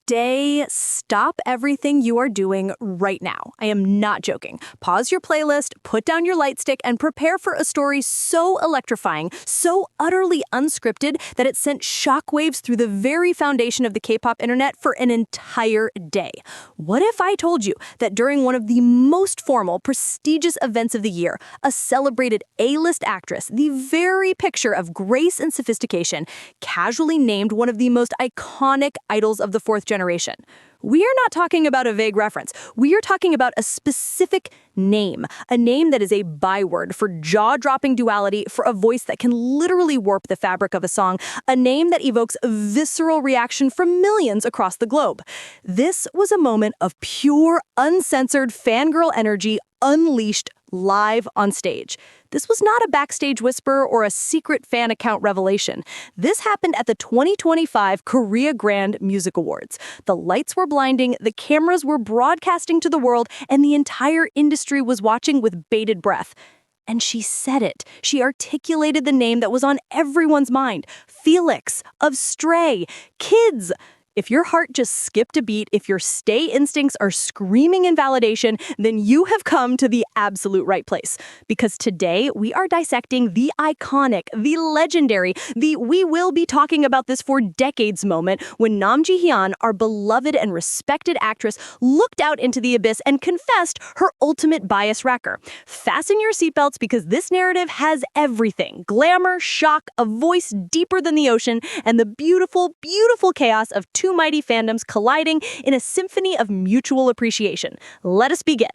Today, stop everything you are doing right now. I am not joking. Pause your playlist, put down your light stick, and prepare for a story so electrifying, so utterly unscripted that it sent shockwaves through the very foundation of the K-pop internet for an entire day. What if I told you that during one of the most formal, prestigious events of the year, a celebrated A-list actress, the very picture of grace and sophistication, casually named one of the most iconic idols of the fourth generation? We are not talking about a vague reference. We are talking about a specific name, a name that is a byword for jaw-dropping duality, for a voice that can literally warp the fabric of a song, a name that evokes a visceral reaction from millions across the globe. This was a moment of pure, uncensored fangirl energy unleashed live on stage. This was not a backstage whisper or a secret fan account revelation. This happened at the 2025 Korea Grand Music Awards. The lights were blinding, the cameras were broadcasting to the world, and the entire industry was watching with bated breath. And she said it. She articulated the name that was on everyone's mind. Felix, of STRAY Kids. If your heart just skipped a beat, if your stay instincts are screaming in validation, then you have come to the absolute right place. Because today, we are dissecting the iconic, the legendary, the we will be talking about this for decades moment when Nam Ji-Hyun, our beloved and respected actress, looked out into the abyss and confessed her ultimate bias wrecker. Fasten your seatbelts because this narrative has everything. Glamour, shock, a voice deeper than the ocean, and the beautiful, beautiful chaos of two mighty fandoms colliding in a symphony of mutual appreciation. Let us begin.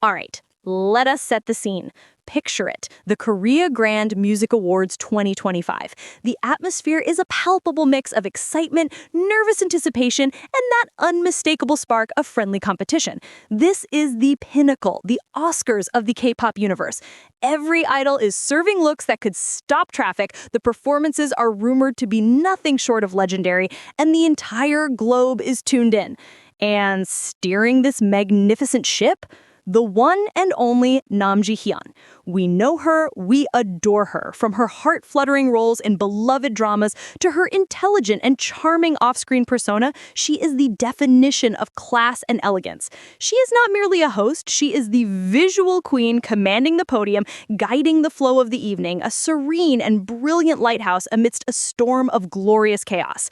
All right, let us set the scene. Picture it, the Korea Grand Music Awards 2025. The atmosphere is a palpable mix of excitement, nervous anticipation, and that unmistakable spark of friendly competition. This is the pinnacle, the Oscars of the K-pop universe. Every idol is serving looks that could stop traffic, the performances are rumored to be nothing short of legendary, and the entire globe is tuned in. And steering this magnificent ship? The one and only Nam Ji-Hyun. We know her, we adore her, from her heart-fluttering roles in beloved dramas to her intelligent and charming off-screen persona. She is the definition of class and elegance. She is not merely a host, she is the visual queen commanding the podium, guiding the flow of the evening, a serene and brilliant lighthouse amidst a storm of glorious chaos.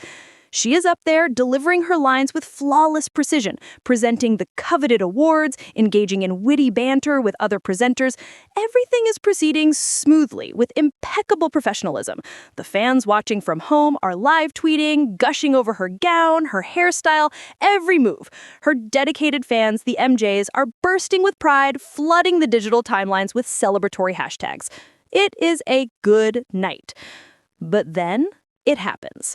She is up there delivering her lines with flawless precision, presenting the coveted awards, engaging in witty banter with other presenters. Everything is proceeding smoothly with impeccable professionalism. The fans watching from home are live tweeting, gushing over her gown, her hairstyle, every move. Her dedicated fans, the MJs, are bursting with pride, flooding the digital timelines with celebratory hashtags. It is a good night. But then it happens.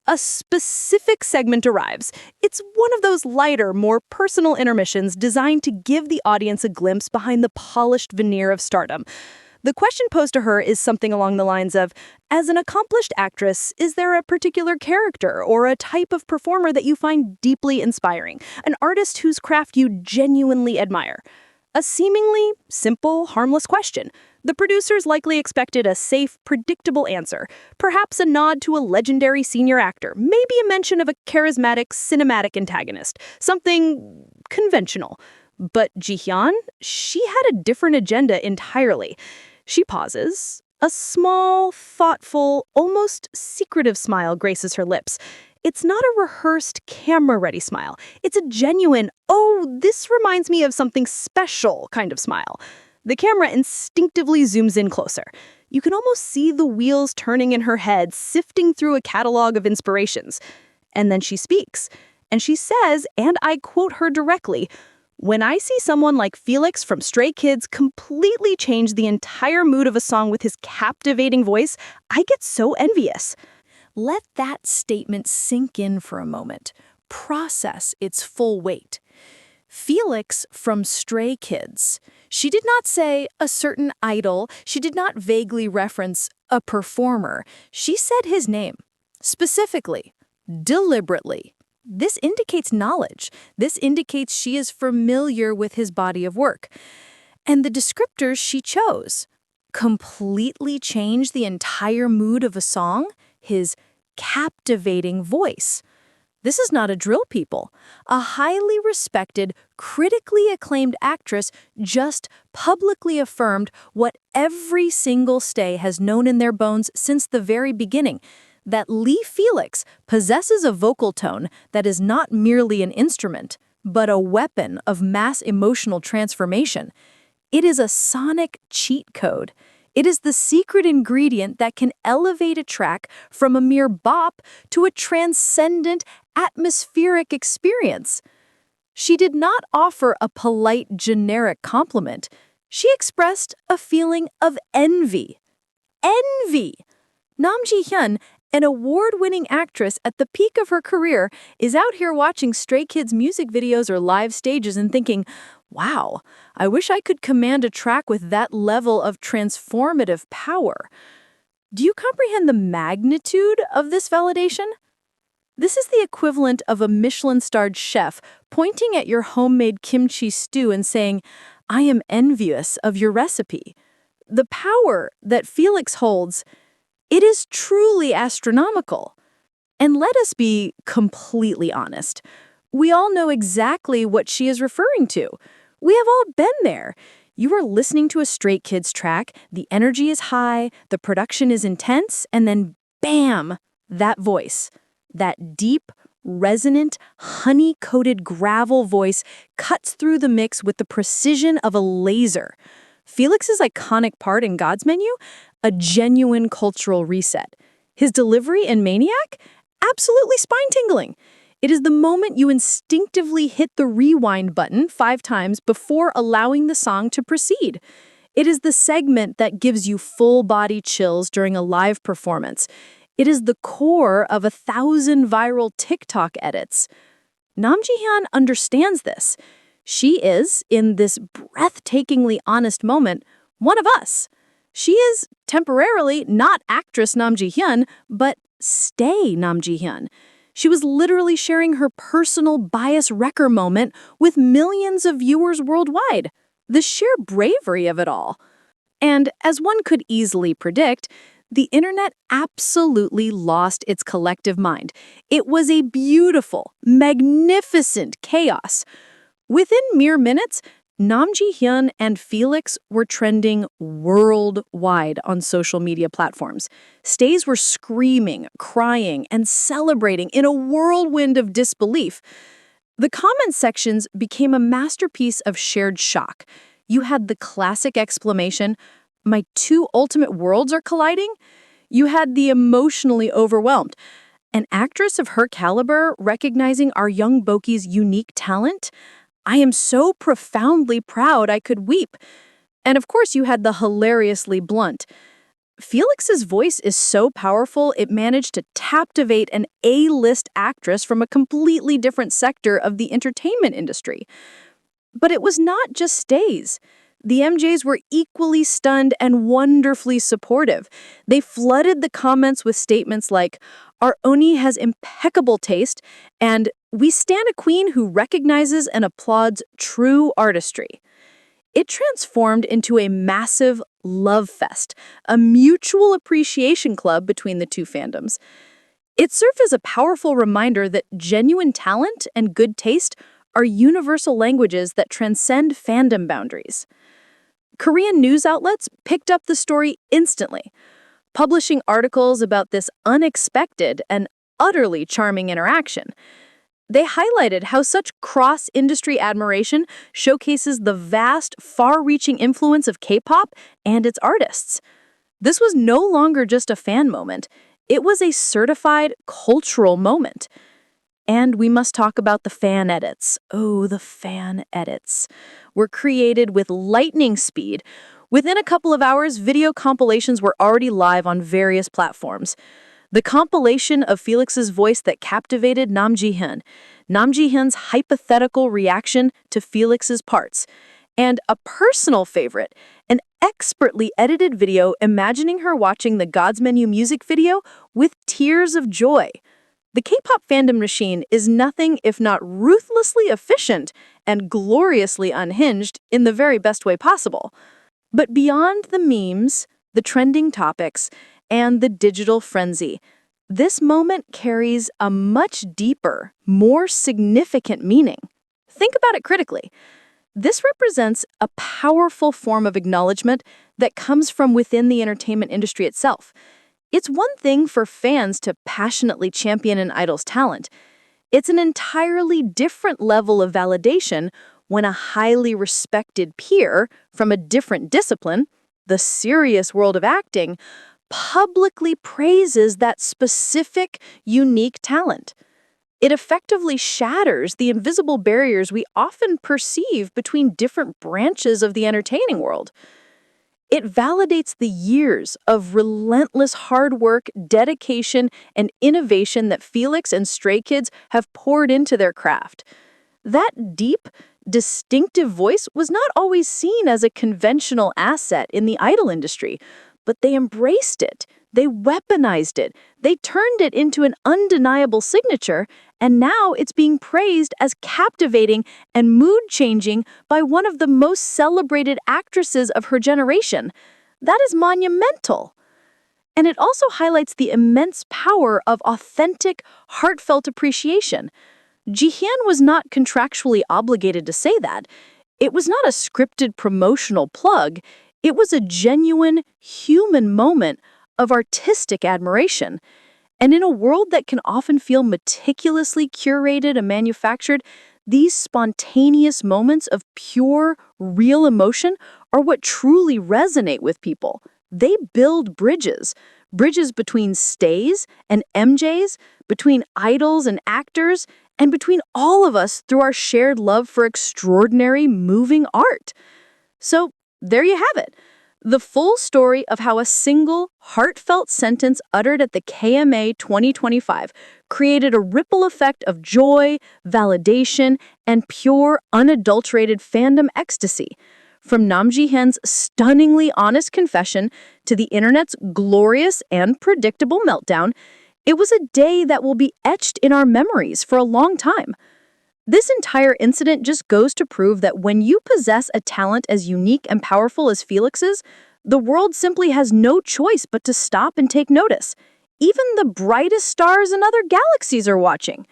A specific segment arrives. It's one of those lighter, more personal intermissions designed to give the audience a glimpse behind the polished veneer of stardom. The question posed to her is something along the lines of, as an accomplished actress, is there a particular character or a type of performer that you find deeply inspiring? An artist whose craft you genuinely admire? A seemingly simple, harmless question. The producers likely expected a safe, predictable answer, perhaps a nod to a legendary senior actor, maybe a mention of a charismatic, cinematic antagonist, something conventional. But Ji-Hyun, she had a different agenda entirely. She pauses. A small, thoughtful, almost secretive smile graces her lips. It's not a rehearsed, camera-ready smile. It's a genuine, oh, this reminds me of something special kind of smile. The camera instinctively zooms in closer. You can almost see the wheels turning in her head, sifting through a catalog of inspirations. And then she speaks. And she says, and I quote her directly, "When I see someone like Felix from Stray Kids completely change the entire mood of a song with his captivating voice, I get so envious." Let that statement sink in for a moment. Process its full weight. Felix from Stray Kids. She did not say a certain idol. She did not vaguely reference a performer. She said his name. Specifically. Deliberately. This indicates knowledge. This indicates she is familiar with his body of work. And the descriptors she chose. Completely change the entire mood of a song. His captivating voice. This is not a drill, people. A highly respected, critically acclaimed actress just publicly affirmed what every single stay has known in their bones since the very beginning, that Lee Felix possesses a vocal tone that is not merely an instrument, but a weapon of mass emotional transformation. It is a sonic cheat code. It is the secret ingredient that can elevate a track from a mere bop to a transcendent, atmospheric experience. She did not offer a polite, generic compliment. She expressed a feeling of envy. Envy! Nam Ji-Hyun, an award-winning actress at the peak of her career, is out here watching Stray Kids music videos or live stages and thinking, wow, I wish I could command a track with that level of transformative power. Do you comprehend the magnitude of this validation? This is the equivalent of a Michelin-starred chef pointing at your homemade kimchi stew and saying, I am envious of your recipe. The power that Felix holds, it is truly astronomical. And let us be completely honest. We all know exactly what she is referring to. We have all been there. You are listening to a Stray Kids track, the energy is high, the production is intense, and then bam, that voice. That deep, resonant, honey-coated gravel voice cuts through the mix with the precision of a laser. Felix's iconic part in God's Menu? A genuine cultural reset. His delivery in Maniac? Absolutely spine-tingling. It is the moment you instinctively hit the rewind button 5 times before allowing the song to proceed. It is the segment that gives you full-body chills during a live performance. It is the core of 1,000 viral TikTok edits. Nam Ji-Hyun understands this. She is, in this breathtakingly honest moment, one of us. She is, temporarily, not actress Nam Ji-Hyun, but stay Nam Ji-Hyun. She was literally sharing her personal bias wrecker moment with millions of viewers worldwide. The sheer bravery of it all. And as one could easily predict, the internet absolutely lost its collective mind. It was a beautiful, magnificent chaos. Within mere minutes, Nam Ji-Hyun and Felix were trending worldwide on social media platforms. Stays were screaming, crying, and celebrating in a whirlwind of disbelief. The comment sections became a masterpiece of shared shock. You had the classic exclamation, "My two ultimate worlds are colliding?" You had the emotionally overwhelmed. An actress of her caliber recognizing our young Boki's unique talent? I am so profoundly proud I could weep. And of course you had the hilariously blunt. Felix's voice is so powerful it managed to captivate an A-list actress from a completely different sector of the entertainment industry. But it was not just stays. The MJs were equally stunned and wonderfully supportive. They flooded the comments with statements like, "Our Oni has impeccable taste," and "We stand a queen who recognizes and applauds true artistry." It transformed into a massive love fest, a mutual appreciation club between the two fandoms. It served as a powerful reminder that genuine talent and good taste are universal languages that transcend fandom boundaries. Korean news outlets picked up the story instantly, publishing articles about this unexpected and utterly charming interaction. They highlighted how such cross-industry admiration showcases the vast, far-reaching influence of K-pop and its artists. This was no longer just a fan moment. It was a certified cultural moment. And we must talk about the fan edits. Oh, the fan edits were created with lightning speed. Within a couple of hours, video compilations were already live on various platforms. The compilation of Felix's voice that captivated Nam Ji-Hyun, Nam Ji-Hyun's hypothetical reaction to Felix's parts, and a personal favorite, an expertly edited video imagining her watching the God's Menu music video with tears of joy. The K-pop fandom machine is nothing if not ruthlessly efficient and gloriously unhinged in the very best way possible. But beyond the memes, the trending topics, and the digital frenzy, This moment carries a much deeper, more significant meaning. Think about it critically. This represents a powerful form of acknowledgement that comes from within the entertainment industry itself. It's one thing for fans to passionately champion an idol's talent. It's an entirely different level of validation when a highly respected peer from a different discipline, the serious world of acting, publicly praises that specific, unique talent. It effectively shatters the invisible barriers we often perceive between different branches of the entertaining world. It validates the years of relentless hard work, dedication, and innovation that Felix and Stray Kids have poured into their craft. That deep, distinctive voice was not always seen as a conventional asset in the idol industry, but they embraced it. They weaponized it. They turned it into an undeniable signature, and now it's being praised as captivating and mood-changing by one of the most celebrated actresses of her generation. That is monumental. And it also highlights the immense power of authentic, heartfelt appreciation. Ji-Hyun was not contractually obligated to say that. It was not a scripted promotional plug. It was a genuine, human moment of artistic admiration. And in a world that can often feel meticulously curated and manufactured, these spontaneous moments of pure, real emotion are what truly resonate with people. They build bridges between stays and MJs, between idols and actors, and between all of us through our shared love for extraordinary, moving art. So, there you have it. The full story of how a single, heartfelt sentence uttered at the KMA 2025 created a ripple effect of joy, validation, and pure, unadulterated fandom ecstasy. From Nam Ji-Hyun's stunningly honest confession to the internet's glorious and predictable meltdown, it was a day that will be etched in our memories for a long time. This entire incident just goes to prove that when you possess a talent as unique and powerful as Felix's, the world simply has no choice but to stop and take notice. Even the brightest stars in other galaxies are watching.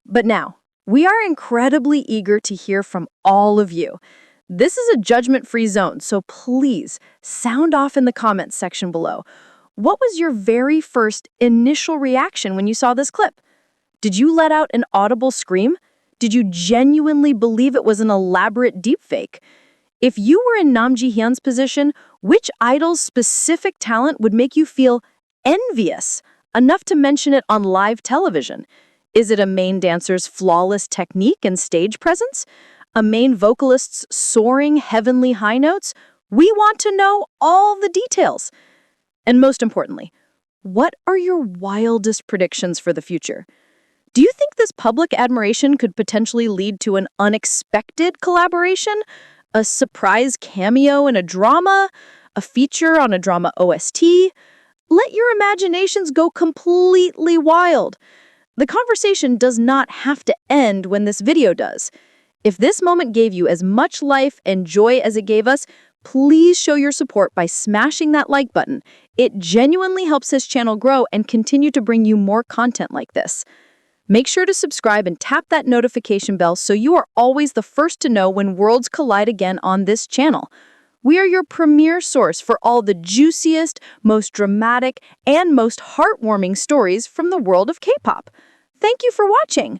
But now, we are incredibly eager to hear from all of you. This is a judgment-free zone, so please sound off in the comments section below. What was your very first initial reaction when you saw this clip? Did you let out an audible scream? Did you genuinely believe it was an elaborate deepfake? If you were in Nam Ji-Hyun's position, which idol's specific talent would make you feel envious enough to mention it on live television? Is it a main dancer's flawless technique and stage presence? A main vocalist's soaring heavenly high notes? We want to know all the details. And most importantly, what are your wildest predictions for the future? Do you think this public admiration could potentially lead to an unexpected collaboration? A surprise cameo in a drama? A feature on a drama OST? Let your imaginations go completely wild. The conversation does not have to end when this video does. If this moment gave you as much life and joy as it gave us, please show your support by smashing that like button. It genuinely helps this channel grow and continue to bring you more content like this. Make sure to subscribe and tap that notification bell so you are always the first to know when worlds collide again on this channel. We are your premier source for all the juiciest, most dramatic, and most heartwarming stories from the world of K-pop. Thank you for watching.